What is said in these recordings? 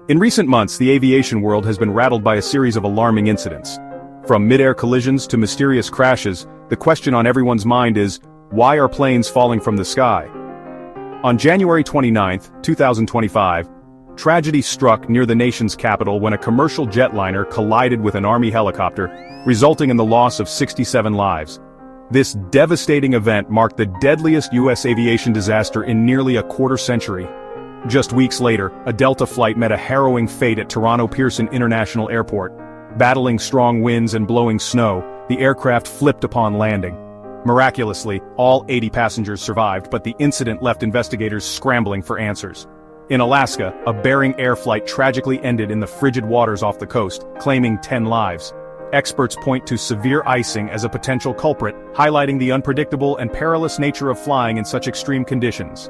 In recent months, the aviation world has been rattled by a series of alarming incidents. From mid-air collisions to mysterious crashes, the question on everyone's mind is, why are planes falling from the sky? On January 29, 2025, tragedy struck near the nation's capital when a commercial jetliner collided with an Army helicopter, resulting in the loss of 67 lives. This devastating event marked the deadliest U.S. aviation disaster in nearly a quarter century. Just weeks later, a Delta flight met a harrowing fate at Toronto Pearson International Airport. Battling strong winds and blowing snow, the aircraft flipped upon landing. Miraculously, all 80 passengers survived, but the incident left investigators scrambling for answers. In Alaska, a Bering Air flight tragically ended in the frigid waters off the coast, claiming 10 lives. Experts point to severe icing as a potential culprit, highlighting the unpredictable and perilous nature of flying in such extreme conditions.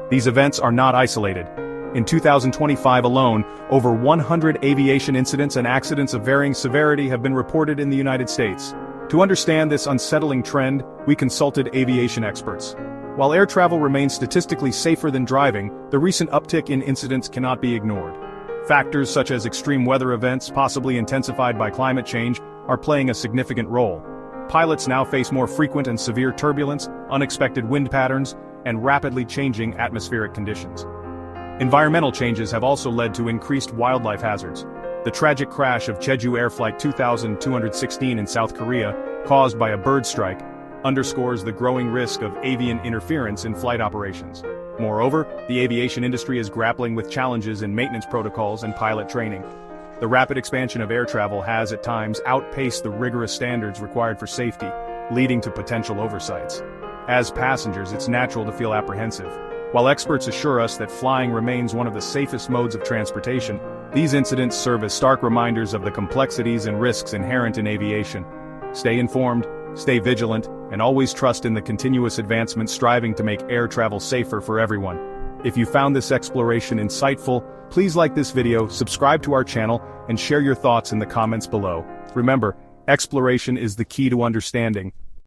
These events are not isolated. In 2025 alone, over 100 aviation incidents and accidents of varying severity have been reported in the United States. To understand this unsettling trend, we consulted aviation experts. While air travel remains statistically safer than driving, the recent uptick in incidents cannot be ignored. Factors such as extreme weather events, possibly intensified by climate change, are playing a significant role. Pilots now face more frequent and severe turbulence, unexpected wind patterns, and rapidly changing atmospheric conditions. Environmental changes have also led to increased wildlife hazards. The tragic crash of Jeju Air Flight 2216 in South Korea, caused by a bird strike, underscores the growing risk of avian interference in flight operations. Moreover, the aviation industry is grappling with challenges in maintenance protocols and pilot training. The rapid expansion of air travel has at times outpaced the rigorous standards required for safety, leading to potential oversights. As passengers, it's natural to feel apprehensive. While experts assure us that flying remains one of the safest modes of transportation, these incidents serve as stark reminders of the complexities and risks inherent in aviation. Stay informed, stay vigilant, and always trust in the continuous advancements striving to make air travel safer for everyone. If you found this exploration insightful, please like this video, subscribe to our channel, and share your thoughts in the comments below. Remember, exploration is the key to understanding.